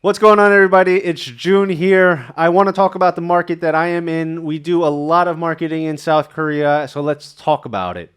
What's going on, everybody? It's June here. I want to talk about the market that I am in. We do a lot of marketing in South Korea, so let's talk about it.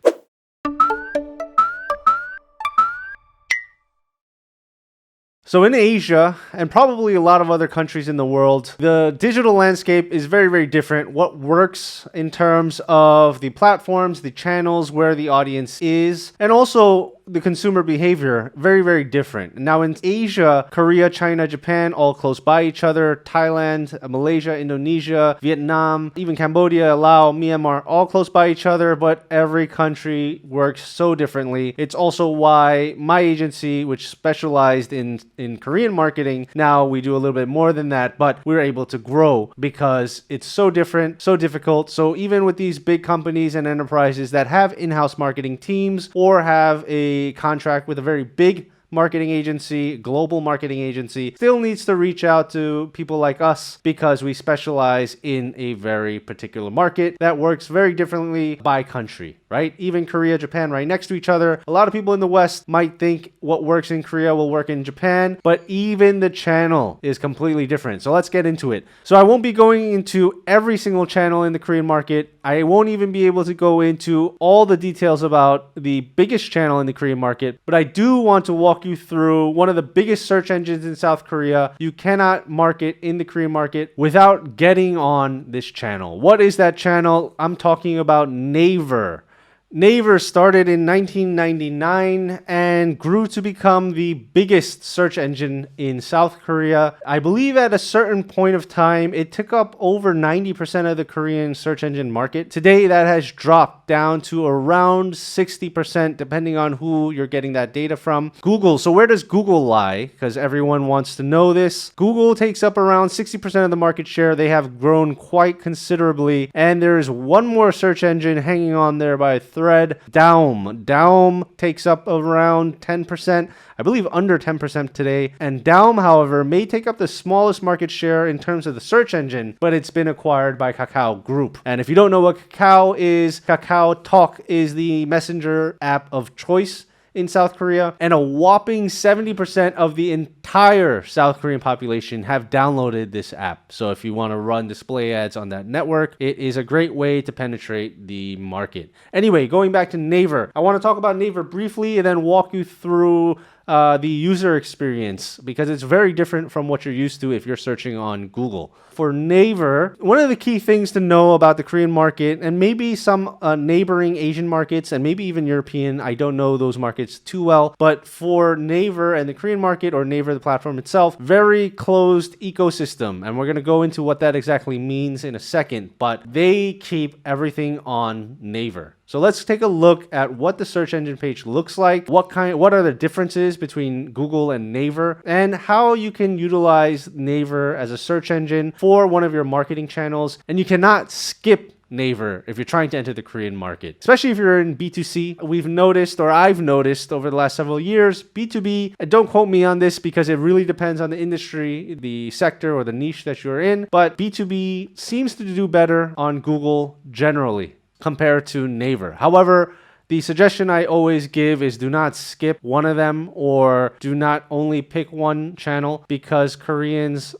So in Asia, and probably a lot of other countries in the world, the digital landscape is very, very different. What works in terms of the platforms, the channels, where the audience is, and also the consumer behavior, very, very different. Now in Asia, Korea, China, Japan, all close by each other, Thailand, Malaysia, Indonesia, Vietnam, even Cambodia, Laos, Myanmar, all close by each other, but every country works so differently. It's also why my agency, which specialized in Korean marketing, now we do a little bit more than that, but we're able to grow because it's so different, so difficult. So even with these big companies and enterprises that have in-house marketing teams or have a contract with a very big marketing agency, global marketing agency, still needs to reach out to people like us because we specialize in a very particular market that works very differently by country, right? Even Korea, Japan, right next to each other. A lot of people in the West might think what works in Korea will work in Japan, but even the channel is completely different. So let's get into it. So I won't be going into every single channel in the Korean market. I won't even be able to go into all the details about the biggest channel in the Korean market, but I do want to walk you through one of the biggest search engines in South Korea. You cannot market in the Korean market without getting on this channel. What is that channel? I'm talking about Naver. Naver started in 1999 and grew to become the biggest search engine in South Korea. I believe at a certain point of time, it took up over 90% of the Korean search engine market. Today, that has dropped down to around 60%, depending on who you're getting that data from. Google. So where does Google lie? Because everyone wants to know this. Google takes up around 60% of the market share. They have grown quite considerably. And there's one more search engine hanging on there by a thread, Daum. Daum takes up around 10%, I believe under 10% today. And Daum, however, may take up the smallest market share in terms of the search engine, but it's been acquired by Kakao Group. And if you don't know what Kakao is, Kakao Talk is the messenger app of choice in South Korea, and a whopping 70% of the entire South Korean population have downloaded this app. So if you want to run display ads on that network, it is a great way to penetrate the market. Anyway, going back to Naver, I want to talk about Naver briefly and then walk you through the user experience because it's very different from what you're used to if you're searching on Google. For Naver, one of the key things to know about the Korean market and maybe some neighboring Asian markets and maybe even European, I don't know those markets too well, but for Naver and the Korean market, or Naver, the platform itself, very closed ecosystem. And we're going to go into what that exactly means in a second, but they keep everything on Naver. So let's take a look at what the search engine page looks like, what are the differences between Google and Naver, and how you can utilize Naver as a search engine for one of your marketing channels. And you cannot skip Naver if you're trying to enter the Korean market, especially if you're in B2C. We've noticed, or I've noticed over the last several years, B2B, and don't quote me on this because it really depends on the industry, the sector, or the niche that you're in, but B2B seems to do better on Google generally compared to Naver. However, the suggestion I always give is do not skip one of them or do not only pick one channel because Koreans,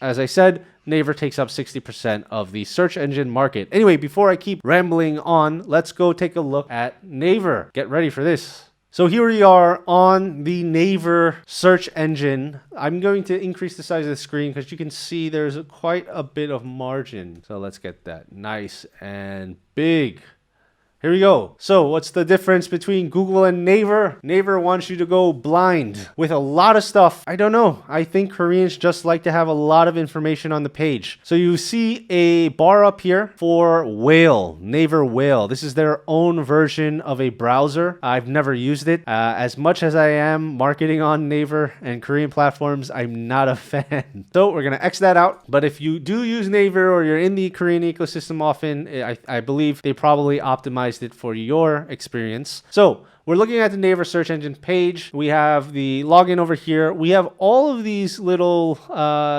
as I said, Naver takes up 60% of the search engine market. Anyway, before I keep rambling on, let's go take a look at Naver. Get ready for this. So here we are on the Naver search engine. I'm going to increase the size of the screen because you can see there's quite a bit of margin. So let's get that nice and big. Here we go. So what's the difference between Google and Naver? Naver wants you to go blind with a lot of stuff. I don't know. I think Koreans just like to have a lot of information on the page. So you see a bar up here for Whale, Naver Whale. This is their own version of a browser. I've never used it. As much as I am marketing on Naver and Korean platforms, I'm not a fan. So we're going to X that out. But if you do use Naver or you're in the Korean ecosystem often, I believe they probably optimize it for your experience. So we're looking at the Naver search engine page. We have the login over here. We have all of these little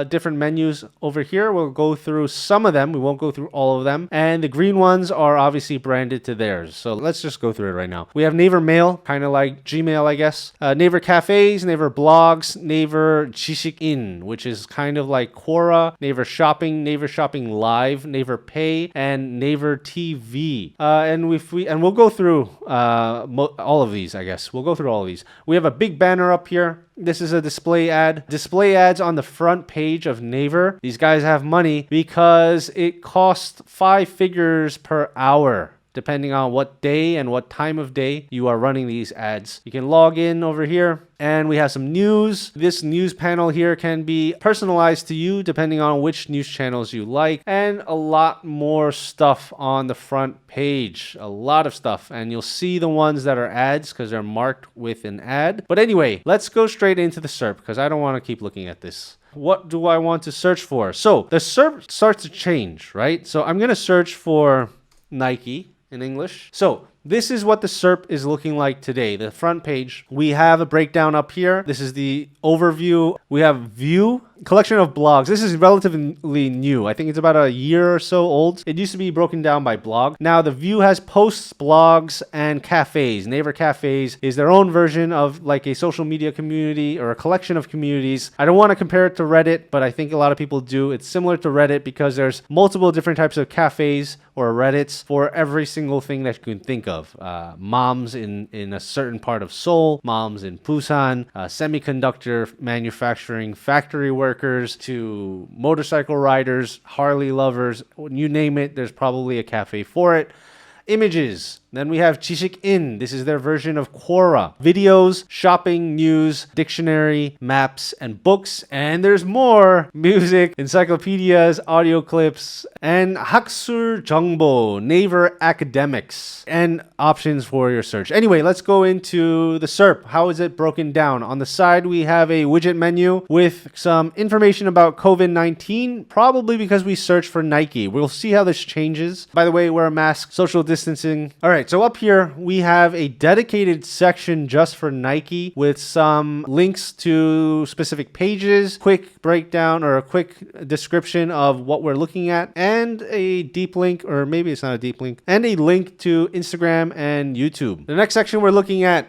different menus over here. We'll go through some of them. We won't go through all of them. And the green ones are obviously branded to theirs. So let's just go through it right now. We have Naver Mail, kind of like Gmail, I guess. Naver Cafes, Naver Blogs, Naver Jisik-in, which is kind of like Quora, Naver Shopping Live, Naver Pay, and Naver TV. And we'll go through all of these, I guess. We'll go through all of these. We have a big banner up here. This is a display ad. Display ads on the front page of Naver. These guys have money because it costs 5 figures per hour, depending on what day and what time of day you are running these ads. You can log in over here and we have some news. This news panel here can be personalized to you depending on which news channels you like, and a lot more stuff on the front page. A lot of stuff, and you'll see the ones that are ads because they're marked with an ad. But anyway, let's go straight into the SERP because I don't want to keep looking at this. What do I want to search for? So the SERP starts to change, right? So I'm going to search for Nike in English. So this is what the SERP is looking like today. The front page, we have a breakdown up here. This is the overview. We have view, collection of blogs. This is relatively new. I think it's about a year or so old. It used to be broken down by blog. Now the view has posts, blogs, and cafes. Naver Cafes is their own version of like a social media community or a collection of communities. I don't want to compare it to Reddit, but I think a lot of people do. It's similar to Reddit because there's multiple different types of cafes or Reddits for every single thing that you can think of. Moms in a certain part of Seoul, moms in Busan, semiconductor manufacturing factory workers, to motorcycle riders, Harley lovers, you name it, there's probably a cafe for it. Images. Then we have Jisik-in. This is their version of Quora. Videos, shopping, news, dictionary, maps, and books. And there's more. Music, encyclopedias, audio clips, and Haksur Jongbo, Naver Academics, and options for your search. Anyway, let's go into the SERP. How is it broken down? On the side, we have a widget menu with some information about COVID-19, probably because we searched for Nike. We'll see how this changes. By the way, wear a mask, social distancing. All right. So up here, we have a dedicated section just for Nike with some links to specific pages, quick breakdown or a quick description of what we're looking at, and a deep link, or maybe it's not a deep link, and a link to Instagram and YouTube. The next section we're looking at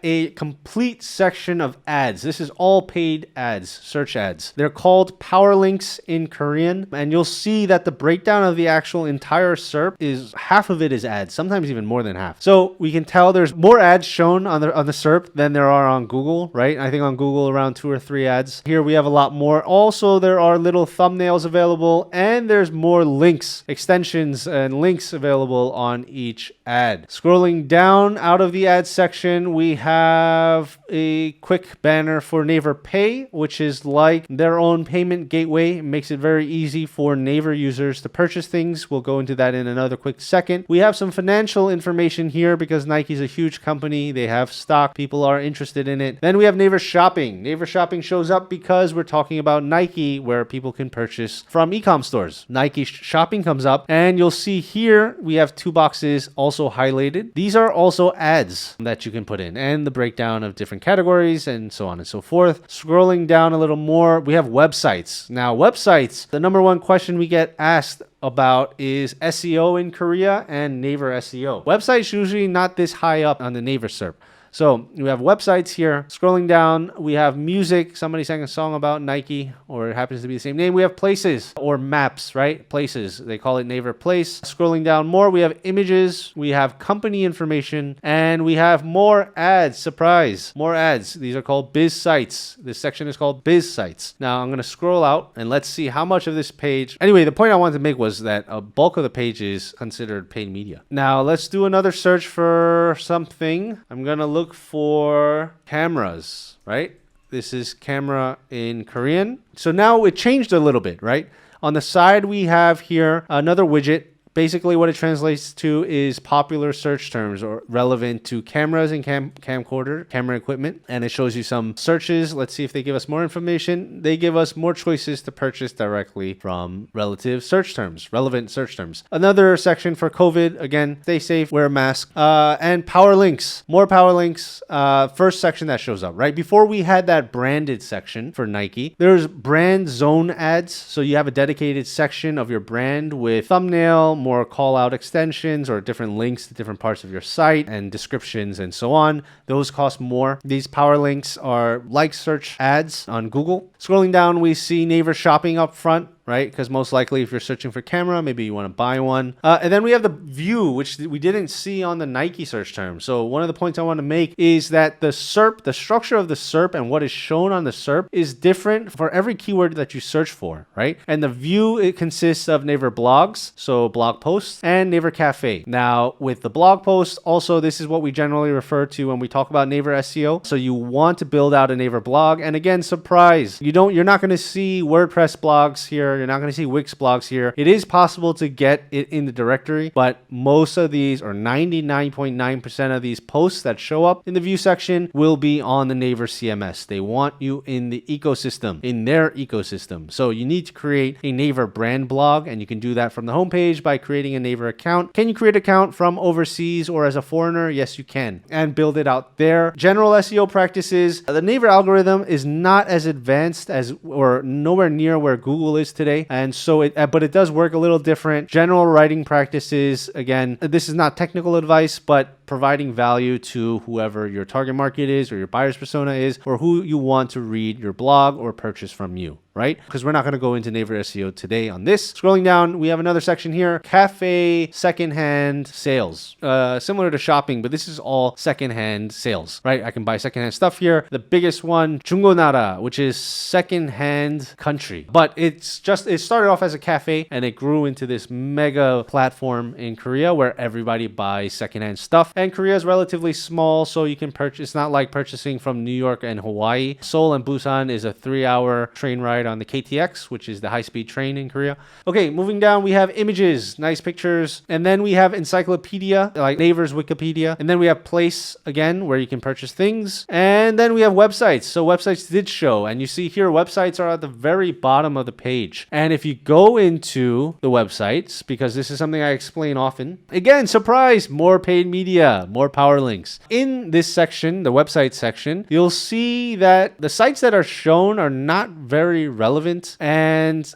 a complete section of ads. This is all paid ads, search ads. They're called power links in Korean, and you'll see that the breakdown of the actual entire SERP is half of it is ads, sometimes even more than half. So we can tell there's more ads shown on the SERP than there are on Google, right? I think on Google around 2 or 3 ads. Here we have a lot more. Also, there are little thumbnails available, and there's more links, extensions, and links available on each ad. Scrolling down out of the ad section, we have a quick banner for Naver Pay, which is like their own payment gateway. It makes it very easy for Naver users to purchase things. We'll go into that in another quick second. We have some financial information here because Nike's a huge company. They have stock. People are interested in it. Then we have Naver Shopping. Naver Shopping shows up because we're talking about Nike, where people can purchase from e-com stores. Nike Shopping comes up, and you'll see here we have 2 boxes also highlighted. These are also ads that you can put in, and the breakdown of different categories and so on and so forth. Scrolling down a little more, we have websites. Now, websites, the number one question we get asked about is SEO in Korea and Naver SEO. Websites usually not this high up on the Naver SERP. So we have websites here. Scrolling down, we have music. Somebody sang a song about Nike, or it happens to be the same name. We have places or maps, right? Places. They call it Naver Place. Scrolling down more, we have images. We have company information, and we have more ads. Surprise. More ads. These are called biz sites. This section is called biz sites. Now I'm going to scroll out and let's see how much of this page. Anyway, the point I wanted to make was that a bulk of the page is considered paid media. Now let's do another search for something. I'm going to look for cameras, right? This is camera in Korean. So now it changed a little bit, right? On the side, we have here another widget Basically what it translates to is popular search terms or relevant to cameras and camcorder, camera equipment. And it shows you some searches. Let's see if they give us more information. They give us more choices to purchase directly from relevant search terms. Another section for COVID, again, stay safe, wear a mask, and power links, more power links. First section that shows up, right? Before we had that branded section for Nike, there's brand zone ads. So you have a dedicated section of your brand with thumbnail, more call out extensions or different links to different parts of your site and descriptions and so on. Those cost more. These power links are like search ads on Google. Scrolling down, we see Naver shopping up front, right? Because most likely if you're searching for camera, maybe you want to buy one. And then we have the view, which we didn't see on the Nike search term. So one of the points I want to make is that the SERP, the structure of the SERP and what is shown on the SERP is different for every keyword that you search for, right? And the view, it consists of Naver blogs, so blog posts, and Naver Cafe. Now with the blog posts, also this is what we generally refer to when we talk about Naver SEO. So you want to build out a Naver blog. And again, surprise, you're not going to see WordPress blogs here. You're not going to see Wix blogs here. It is possible to get it in the directory, but most of these, or 99.9% of these posts that show up in the view section will be on the Naver CMS. They want you in the ecosystem, in their ecosystem. So you need to create a Naver brand blog, and you can do that from the homepage by creating a Naver account. Can you create an account from overseas or as a foreigner? Yes, you can, and build it out there. General SEO practices. The Naver algorithm is not as advanced as, or nowhere near where Google is today. And so but it does work a little different. General writing practices, again, this is not technical advice, but providing value to whoever your target market is or your buyer's persona is, or who you want to read your blog or purchase from you, right? Because we're not going to go into Naver SEO today on this. Scrolling down, we have another section here, cafe secondhand sales. Similar to shopping, but this is all secondhand sales, right? I can buy secondhand stuff here. The biggest one, 중고나라, which is secondhand country. But it started off as a cafe and it grew into this mega platform in Korea where everybody buys secondhand stuff. And Korea is relatively small, so you can purchase. It's not like purchasing from New York and Hawaii. Seoul and Busan is a 3-hour train ride on the KTX, which is the high-speed train in Korea. Okay, moving down, we have images, nice pictures, and then we have encyclopedia, like Naver's Wikipedia, and then we have place, again, where you can purchase things, and then we have websites. So websites did show, and you see here, websites are at the very bottom of the page. And if you go into the websites, because this is something I explain often, again, surprise, more paid media, more power links. In this section, the website section, you'll see that the sites that are shown are not very relevant,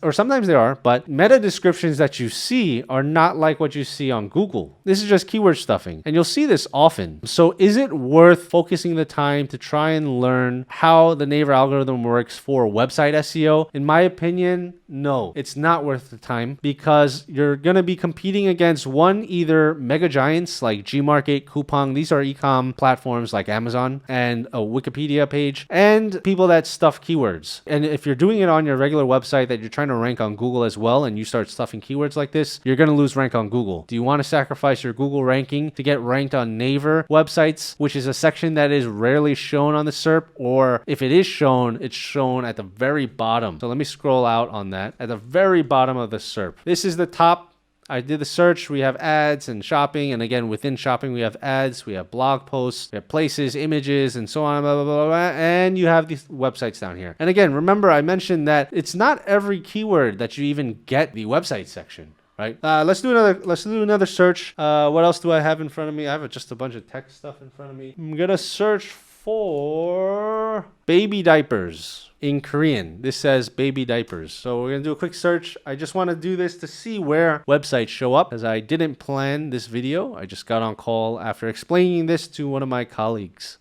or sometimes they are, but meta descriptions that you see are not like what you see on Google. This is just keyword stuffing, and you'll see this often. So is it worth focusing the time to try and learn how the Naver algorithm works for website SEO? In my opinion, no, it's not worth the time, because you're going to be competing against either mega giants like Gmarket, Coupang, these are e-com platforms like Amazon, and a Wikipedia page, and people that stuff keywords. And if you're doing it on your regular website that you're trying to rank on Google as well, and you start stuffing keywords like this, you're going to lose rank on Google. Do you want to sacrifice your Google ranking to get ranked on Naver websites, which is a section that is rarely shown on the SERP, or if it is shown, it's shown at the very bottom. So let me scroll out on that. At the very bottom of the SERP. This is the top. I did the search. We have ads and shopping. And again, within shopping, we have ads, we have blog posts, we have places, images, and so on, blah, blah, blah, blah. And you have these websites down here. And again, remember, I mentioned that it's not every keyword that you even get the website section. Right. Let's do another search. What else do I have in front of me? I have just a bunch of text stuff in front of me. I'm gonna search for baby diapers in Korean. This says baby diapers. So we're gonna do a quick search. I just want to do this to see where websites show up, as I didn't plan this video. I just got on call after explaining this to one of my colleagues.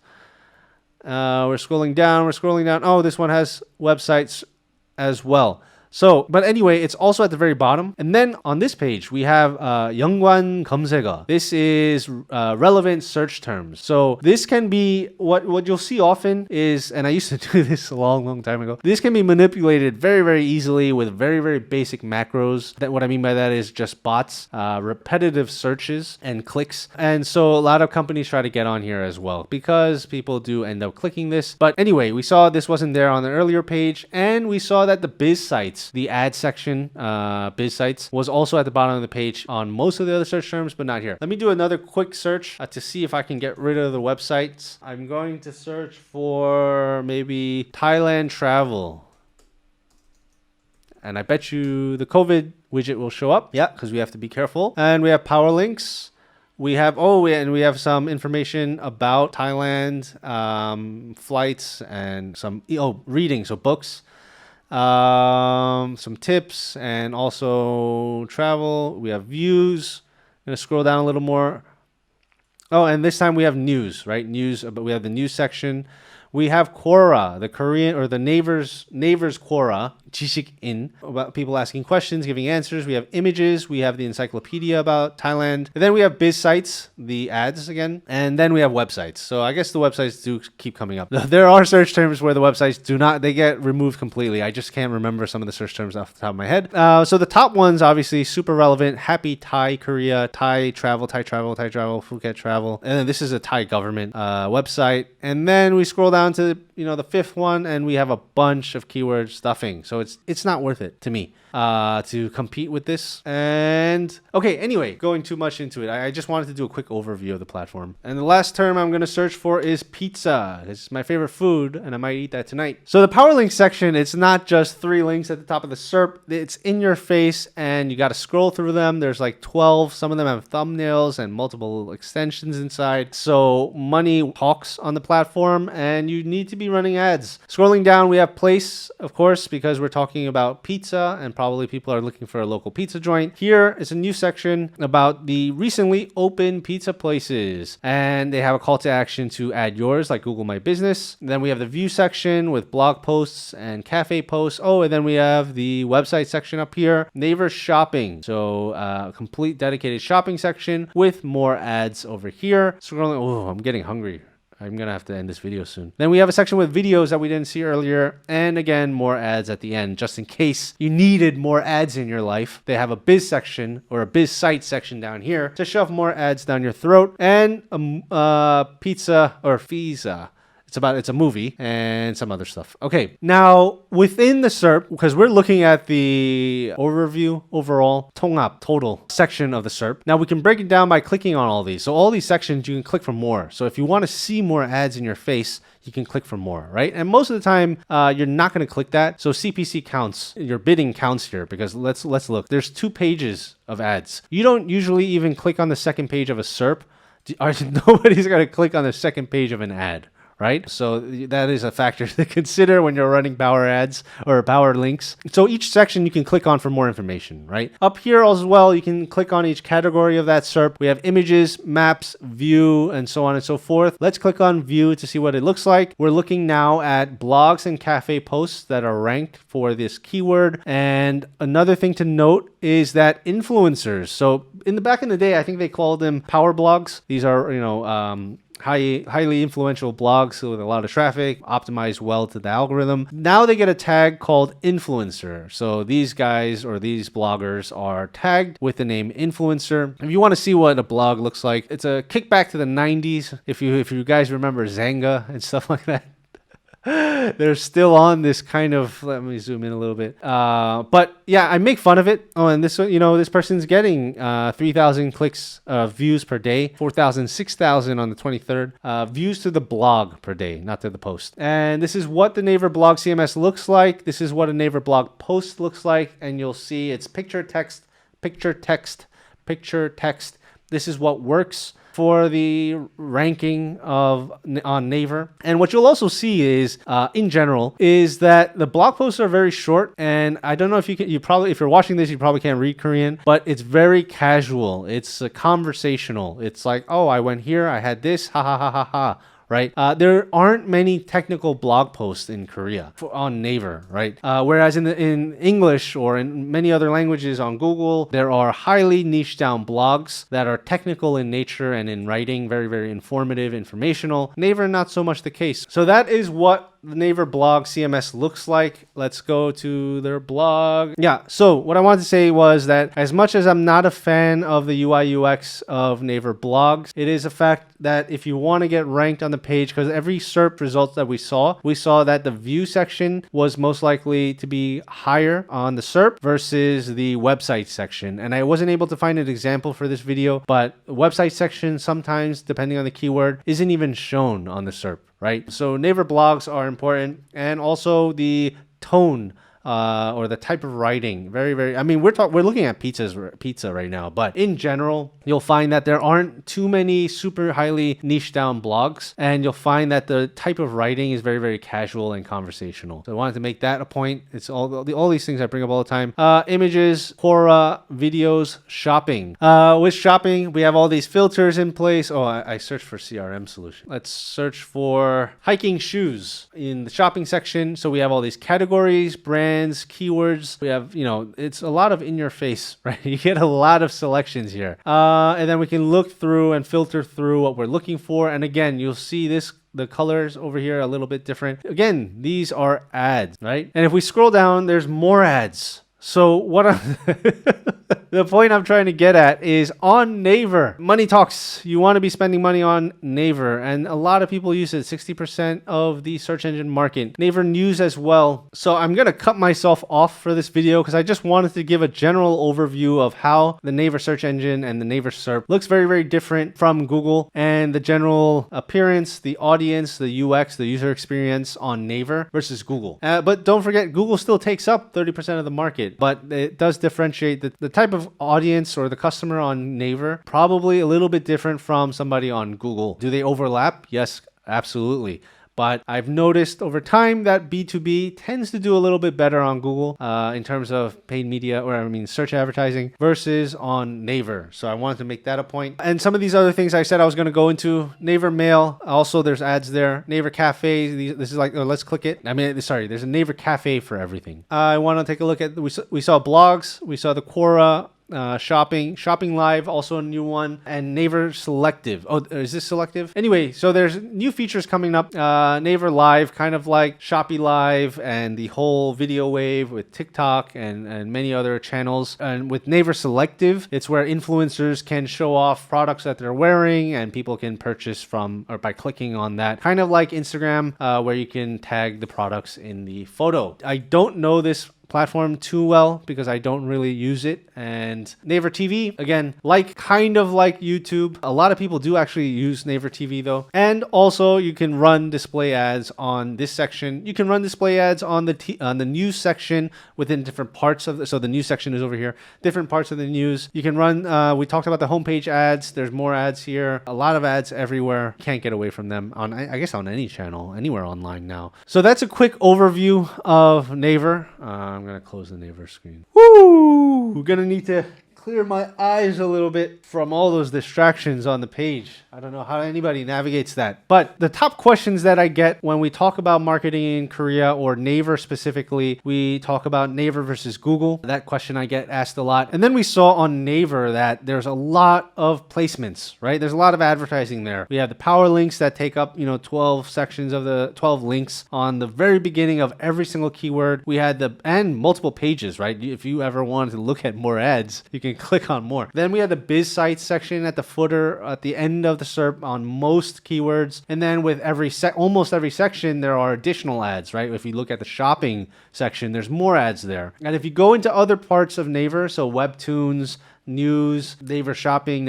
We're scrolling down. Oh, this one has websites as well. So, but anyway, it's also at the very bottom. And then on this page, we have 연관 검색어. This is relevant search terms. So this can be, what you'll see often is, and I used to do this a long time ago, this can be manipulated very, very easily with very, very basic macros. That what I mean by that is just bots, repetitive searches and clicks. And so a lot of companies try to get on here as well, because people do end up clicking this. But anyway, we saw this wasn't there on the earlier page, and And we saw that the biz sites, the ad section, biz sites, was also at the bottom of the page on most of the other search terms, but not here. Let me do another quick search to see if I can get rid of the websites. I'm going to search for maybe Thailand travel. And I bet you the COVID widget will show up. Yeah, because we have to be careful. And we have power links. We have, and we have some information about Thailand, flights, and some reading, so books, some tips, and also travel. We have views. I'm going to scroll down a little more. Oh, and this time we have news, right? News, but we have the news section. We have Quora, the Korean or the Naver's Quora, 지식인, about people asking questions, giving answers. We have images. We have the encyclopedia about Thailand. And then we have biz sites, the ads again. And then we have websites. So I guess the websites do keep coming up. There are search terms where the websites do not, they get removed completely. I just can't remember some of the search terms off the top of my head. So the top ones, obviously, super relevant. Happy Thai, Korea, Thai travel, Phuket travel. And then this is a Thai government website. And then we scroll down to the fifth one, and we have a bunch of keyword stuffing. So it's not worth it to me to compete with this. And okay, anyway, going too much into it, I just wanted to do a quick overview of the platform. And the last term I'm going to search for is pizza. It's my favorite food, and I might eat that tonight. So the power link section, it's not just 3 links at the top of the SERP. It's in your face, and you got to scroll through them. There's like 12. Some of them have thumbnails and multiple extensions inside. So money talks on the platform, and you need to be running ads. Scrolling down, we have place, of course, because we're talking about pizza, and probably people are looking for a local pizza joint. Here is a new section about the recently opened pizza places, and they have a call to action to add yours, like Google My Business. And then we have the view section with blog posts and cafe posts. Oh, and then we have the website section up here, Naver shopping. So complete dedicated shopping section with more ads over here. Scrolling, I'm getting hungry. I'm going to have to end this video soon. Then we have a section with videos that we didn't see earlier. And again, more ads at the end, just in case you needed more ads in your life. They have a biz section or a biz site section down here to shove more ads down your throat. And a pizza or Visa. It's a movie and some other stuff. Okay, now within the SERP, because we're looking at the overview, overall, 통합, total section of the SERP. Now we can break it down by clicking on all these. So all these sections, you can click for more. So if you want to see more ads in your face, you can click for more, right? And most of the time, you're not going to click that. So CPC counts, your bidding counts here, because let's look. There's 2 pages of ads. You don't usually even click on the second page of a SERP. Nobody's going to click on the second page of an ad. Right? So that is a factor to consider when you're running power ads or power links. So each section you can click on for more information, right? Up here as well, you can click on each category of that SERP. We have images, maps, view, and so on and so forth. Let's click on view to see what it looks like. We're looking now at blogs and cafe posts that are ranked for this keyword. And another thing to note is that influencers. So back in the day, I think they called them power blogs. These are, highly influential blogs with a lot of traffic, optimized well to the algorithm. Now they get a tag called influencer. So these guys or these bloggers are tagged with the name influencer. If you want to see what a blog looks like, it's a kickback to the 90s. If you guys remember Zanga and stuff like that. They're still on this kind of, let me zoom in a little bit. But yeah, I make fun of it. Oh, and this person's getting 3,000 clicks, views per day, 4,000, 6,000 on the 23rd, views to the blog per day, not to the post. And this is what the Naver blog CMS looks like. This is what a Naver blog post looks like. And you'll see it's picture, text, picture, text, picture, text. This is what works for the ranking on Naver. And what you'll also see is, in general, is that the blog posts are very short. And I don't know if if you're watching this, you probably can't read Korean, but it's very casual. It's conversational. It's like, oh, I went here, I had this, ha ha ha ha ha. Right? There aren't many technical blog posts in Korea on Naver, right? Whereas in English or in many other languages on Google, there are highly niche down blogs that are technical in nature and in writing, very, very informative, informational. Naver, not so much the case. So that is what the Naver blog CMS looks like. Let's go to their blog. Yeah, so what I wanted to say was that as much as I'm not a fan of the UI UX of Naver blogs, it is a fact that if you want to get ranked on the page, because every SERP results that we saw that the view section was most likely to be higher on the SERP versus the website section. And I wasn't able to find an example for this video, but the website section sometimes, depending on the keyword, isn't even shown on the SERP, right? So Naver blogs are important, and also the tone or the type of writing. I mean, we're looking at pizza right now, but in general, you'll find that there aren't too many super highly niche down blogs, and you'll find that the type of writing is very, very casual and conversational. So I wanted to make that a point. It's all these things I bring up all the time. Images, Quora, videos, shopping. With shopping, we have all these filters in place. Oh, I searched for CRM solution. Let's search for hiking shoes in the shopping section. So we have all these categories, brands, keywords. We have, it's a lot of in your face, right? You get a lot of selections here. And then we can look through and filter through what we're looking for. And again, you'll see the colors over here a little bit different. Again, these are ads, right? And if we scroll down, there's more ads. So the point I'm trying to get at is on Naver. Money talks. You want to be spending money on Naver, and a lot of people use it. 60% of the search engine market. Naver News as well. So I'm going to cut myself off for this video because I just wanted to give a general overview of how the Naver search engine and the Naver SERP looks very, very different from Google, and the general appearance, the audience, the UX, the user experience on Naver versus Google. But don't forget, Google still takes up 30% of the market. But it does differentiate the type of audience or the customer on Naver, probably a little bit different from somebody on Google. Do they overlap? Yes, absolutely. But I've noticed over time that B2B tends to do a little bit better on Google in terms of paid media, search advertising versus on Naver. So I wanted to make that a point. And some of these other things I said I was going to go into. Naver Mail, also there's ads there. Naver Cafe, this is like, let's click it. There's a Naver Cafe for everything. I want to take a look at, we saw blogs, we saw the Quora, shopping live, also a new one, and Naver selective. Oh, is this selective? Anyway, so there's new features coming up. Naver live, kind of like Shopee Live and the whole video wave with TikTok and many other channels. And with Naver selective, it's where influencers can show off products that they're wearing and people can purchase from or by clicking on that, kind of like Instagram, where you can tag the products in the photo. I don't know this platform too well because I don't really use it. And Naver TV, again, kind of like YouTube. A lot of people do actually use Naver TV though. And also you can run display ads on this section. You can run display ads on the news section within different parts of so the news section is over here, different parts of the news. You can run, we talked about the homepage ads. There's more ads here, a lot of ads everywhere. Can't get away from them on, I guess, on any channel, anywhere online now. So that's a quick overview of Naver. I'm going to close the Naver screen. Woo! We're going to need to clear my eyes a little bit from all those distractions on the page. I don't know how anybody navigates that. But the top questions that I get when we talk about marketing in Korea or Naver specifically, we talk about Naver versus Google. That question I get asked a lot. And then we saw on Naver that there's a lot of placements, right? There's a lot of advertising there. We have the power links that take up, 12 sections of the 12 links on the very beginning of every single keyword. We had and multiple pages, right? If you ever wanted to look at more ads, you can click on more. Then we had the biz sites section at the footer at the end of the SERP on most keywords. And then with almost every section, there are additional ads, right? If you look at the shopping section, there's more ads there. And if you go into other parts of Naver, so Webtoons, News, Naver Shopping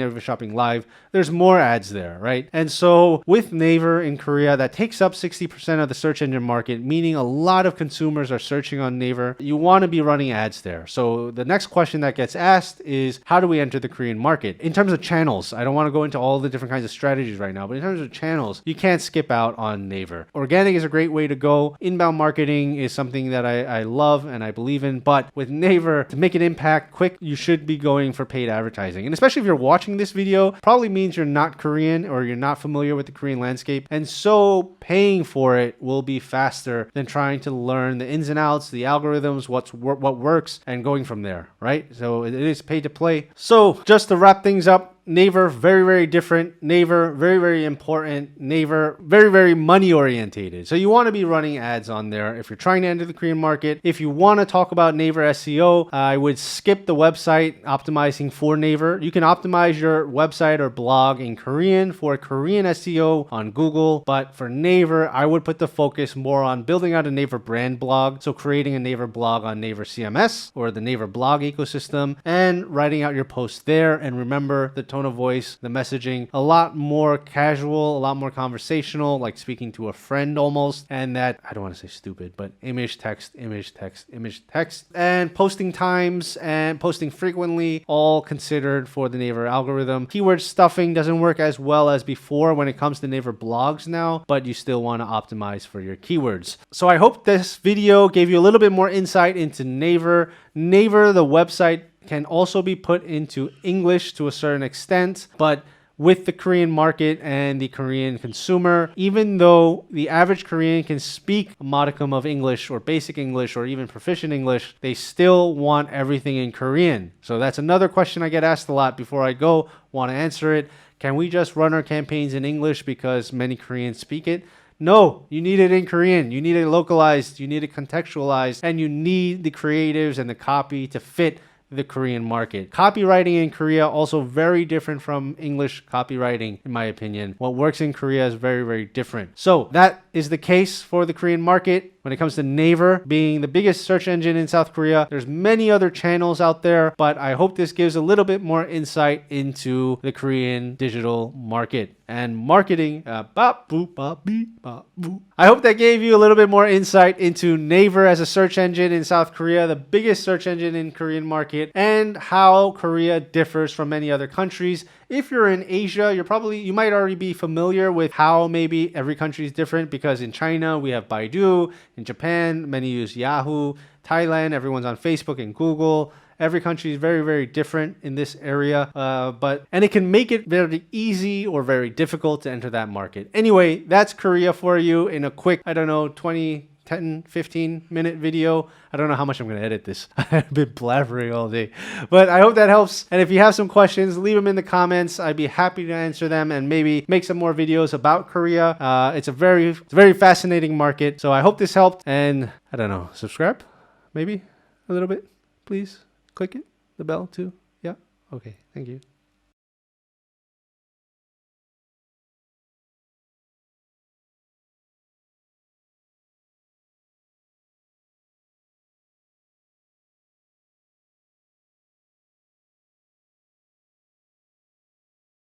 Live, there's more ads there, right? And so with Naver in Korea, that takes up 60% of the search engine market, meaning a lot of consumers are searching on Naver. You want to be running ads there. So the next question that gets asked is, how do we enter the Korean market? In terms of channels, I don't want to go into all the different kinds of strategies right now, but in terms of channels, you can't skip out on Naver. Organic is a great way to go. Inbound marketing is something that I love and I believe in, but with Naver, to make an impact quick, you should be going for paid advertising. And especially if you're watching this video, probably means you're not Korean or you're not familiar with the Korean landscape. And so paying for it will be faster than trying to learn the ins and outs, the algorithms, what works, and going from there, right? So it is pay to play. So just to wrap things up, Naver, very, very different. Naver, very, very important. Naver, very, very money orientated. So you want to be running ads on there if you're trying to enter the Korean market. If you want to talk about Naver SEO, I would skip the website optimizing for Naver. You can optimize your website or blog in Korean for Korean SEO on Google, but for Naver, I would put the focus more on building out a Naver brand blog. So creating a Naver blog on Naver CMS or the Naver blog ecosystem and writing out your posts there. And remember the tone of voice, the messaging, a lot more casual, a lot more conversational, like speaking to a friend almost. And that, I don't want to say stupid, but image, text, image, text, image, text. And posting times and posting frequently, all considered for the Naver algorithm. Keyword stuffing doesn't work as well as before when it comes to Naver blogs now, but you still want to optimize for your keywords. So I hope this video gave you a little bit more insight into Naver. Naver, the website, can also be put into English to a certain extent, but with the Korean market and the Korean consumer, even though the average Korean can speak a modicum of English or basic English or even proficient English, they still want everything in Korean. So that's another question I get asked a lot before I go, want to answer it. Can we just run our campaigns in English because many Koreans speak it? No, you need it in Korean. You need it localized, you need it contextualized, and you need the creatives and the copy to fit the Korean market. Copywriting in Korea also very different from English copywriting, in my opinion. What works in Korea is very, very different. So that is the case for the Korean market. When it comes to Naver being the biggest search engine in South Korea, there's many other channels out there, but I hope this gives a little bit more insight into the Korean digital market and marketing. I hope that gave you a little bit more insight into Naver as a search engine in South Korea, the biggest search engine in Korean market, and how Korea differs from many other countries. If you're in Asia, you might already be familiar with how maybe every country is different, because in China we have Baidu, in Japan many use Yahoo, Thailand everyone's on Facebook and Google. Every country is very, very different in this area, and it can make it very easy or very difficult to enter that market. Anyway, that's Korea for you in a quick, 10, 15 minute video. I don't know how much I'm going to edit this. I've been blabbering all day, but I hope that helps. And if you have some questions, leave them in the comments. I'd be happy to answer them and maybe make some more videos about Korea. It's a very fascinating market. So I hope this helped, and I don't know, subscribe maybe a little bit, please. Click it, the bell too. Yeah. Okay. Thank you.